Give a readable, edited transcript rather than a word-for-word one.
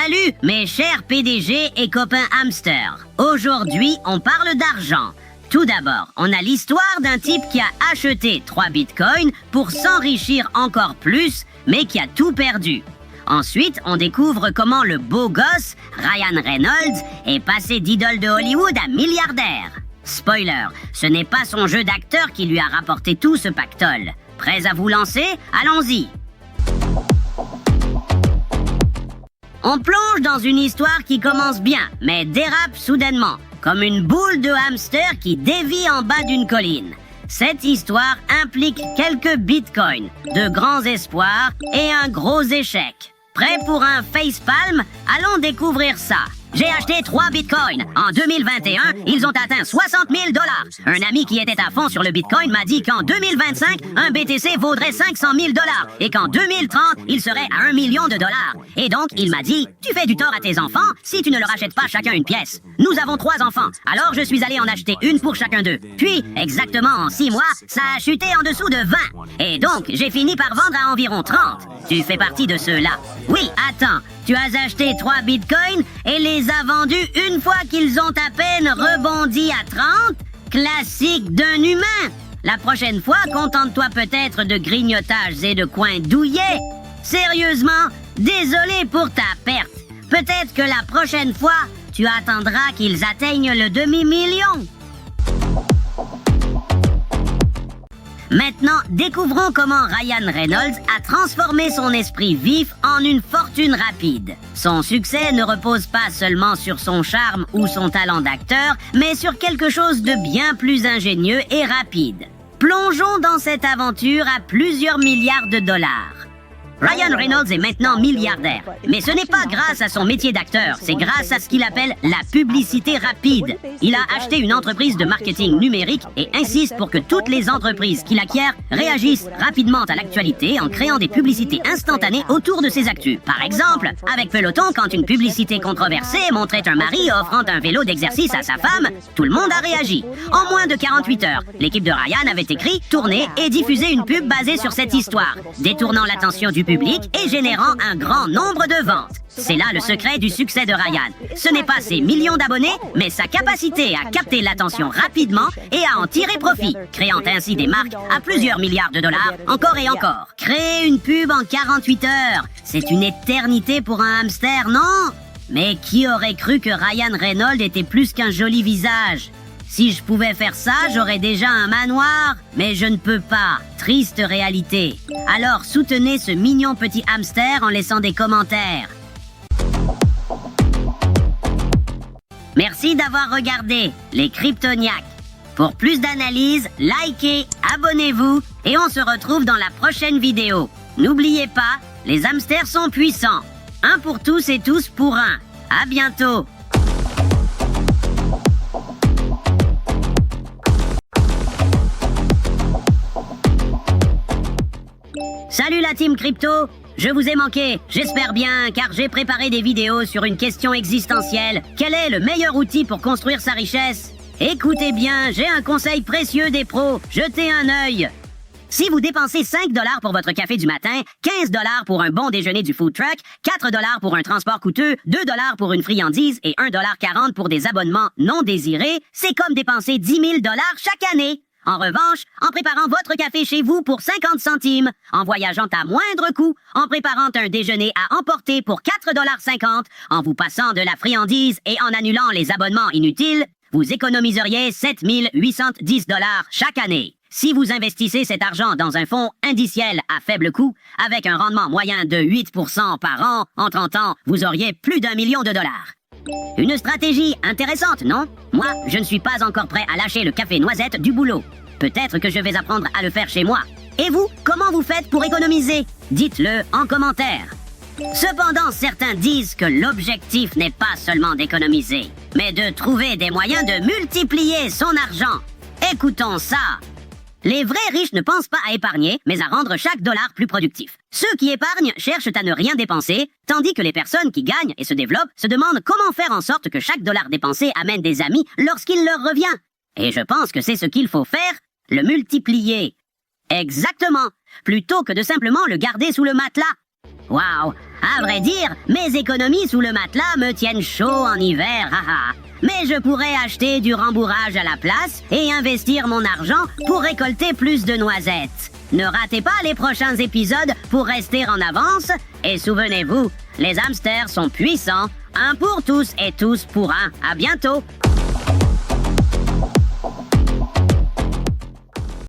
Salut mes chers PDG et copains hamsters. Aujourd'hui, on parle d'argent. Tout d'abord, on a l'histoire d'un type qui a acheté 3 bitcoins pour s'enrichir encore plus, mais qui a tout perdu. Ensuite, on découvre comment le beau gosse, Ryan Reynolds, est passé d'idole de Hollywood à milliardaire. Spoiler, ce n'est pas son jeu d'acteur qui lui a rapporté tout ce pactole. Prêts à vous lancer? Allons-y! On plonge dans une histoire qui commence bien, mais dérape soudainement, comme une boule de hamster qui dévie en bas d'une colline. Cette histoire implique quelques bitcoins, de grands espoirs et un gros échec. Prêt pour un facepalm? Allons découvrir ça. J'ai acheté 3 bitcoins. En 2021, ils ont atteint 60 000 $. Un ami qui était à fond sur le bitcoin m'a dit qu'en 2025, un BTC vaudrait 500 000 $ et qu'en 2030, il serait à 1 million de $. Et donc, il m'a dit, tu fais du tort à tes enfants si tu ne leur achètes pas chacun une pièce. Nous avons 3 enfants, alors je suis allé en acheter une pour chacun d'eux. Puis, exactement en 6 mois, ça a chuté en dessous de 20. Et donc, j'ai fini par vendre à environ 30. Tu fais partie de ceux-là. Oui, attends. Tu as acheté 3 bitcoins et les as vendus une fois qu'ils ont à peine rebondi à 30? Classique d'un humain! La prochaine fois, contente-toi peut-être de grignotages et de coins douillets. Sérieusement, désolé pour ta perte. Peut-être que la prochaine fois, tu attendras qu'ils atteignent le demi-million. Maintenant, découvrons comment Ryan Reynolds a transformé son esprit vif en une fortune rapide. Son succès ne repose pas seulement sur son charme ou son talent d'acteur, mais sur quelque chose de bien plus ingénieux et rapide. Plongeons dans cette aventure à plusieurs milliards de dollars. Ryan Reynolds est maintenant milliardaire. Mais ce n'est pas grâce à son métier d'acteur, c'est grâce à ce qu'il appelle la publicité rapide. Il a acheté une entreprise de marketing numérique et insiste pour que toutes les entreprises qu'il acquiert réagissent rapidement à l'actualité en créant des publicités instantanées autour de ses actus. Par exemple, avec Peloton, quand une publicité controversée montrait un mari offrant un vélo d'exercice à sa femme, tout le monde a réagi. En moins de 48 heures, l'équipe de Ryan avait écrit, tourné et diffusé une pub basée sur cette histoire, détournant l'attention du public et générant un grand nombre de ventes. C'est là le secret du succès de Ryan. Ce n'est pas ses millions d'abonnés, mais sa capacité à capter l'attention rapidement et à en tirer profit, créant ainsi des marques à plusieurs milliards de dollars, encore et encore. Créer une pub en 48 heures, c'est une éternité pour un hamster, non? Mais qui aurait cru que Ryan Reynolds était plus qu'un joli visage? Si je pouvais faire ça, j'aurais déjà un manoir, mais je ne peux pas. Triste réalité. Alors soutenez ce mignon petit hamster en laissant des commentaires. Merci d'avoir regardé les Kryptoniacs. Pour plus d'analyses, likez, abonnez-vous et on se retrouve dans la prochaine vidéo. N'oubliez pas, les hamsters sont puissants. Un pour tous et tous pour un. À bientôt. Salut la team crypto, je vous ai manqué, j'espère bien, car j'ai préparé des vidéos sur une question existentielle. Quel est le meilleur outil pour construire sa richesse? Écoutez bien, j'ai un conseil précieux des pros, jetez un œil. Si vous dépensez 5 $ pour votre café du matin, 15 $ pour un bon déjeuner du food truck, 4 $ pour un transport coûteux, 2 $ pour une friandise et 1,40 $ pour des abonnements non désirés, c'est comme dépenser 10 000 $ chaque année. En revanche, en préparant votre café chez vous pour 50 centimes, en voyageant à moindre coût, en préparant un déjeuner à emporter pour 4,50 $, en vous passant de la friandise et en annulant les abonnements inutiles, vous économiseriez 7 810 $ chaque année. Si vous investissez cet argent dans un fonds indiciel à faible coût, avec un rendement moyen de 8% par an, en 30 ans, vous auriez plus d'1 million de dollars. Une stratégie intéressante, non? Moi, je ne suis pas encore prêt à lâcher le café noisette du boulot. Peut-être que je vais apprendre à le faire chez moi. Et vous, comment vous faites pour économiser? Dites-le en commentaire. Cependant, certains disent que l'objectif n'est pas seulement d'économiser, mais de trouver des moyens de multiplier son argent. Écoutons ça. Les vrais riches ne pensent pas à épargner, mais à rendre chaque dollar plus productif. Ceux qui épargnent cherchent à ne rien dépenser, tandis que les personnes qui gagnent et se développent se demandent comment faire en sorte que chaque dollar dépensé amène des amis lorsqu'il leur revient. Et je pense que c'est ce qu'il faut faire, le multiplier. Exactement, plutôt que de simplement le garder sous le matelas. Waouh, À vrai dire, mes économies sous le matelas me tiennent chaud en hiver, haha. Mais je pourrais acheter du rembourrage à la place et investir mon argent pour récolter plus de noisettes. Ne ratez pas les prochains épisodes pour rester en avance. Et souvenez-vous, les hamsters sont puissants. Un pour tous et tous pour un. À bientôt.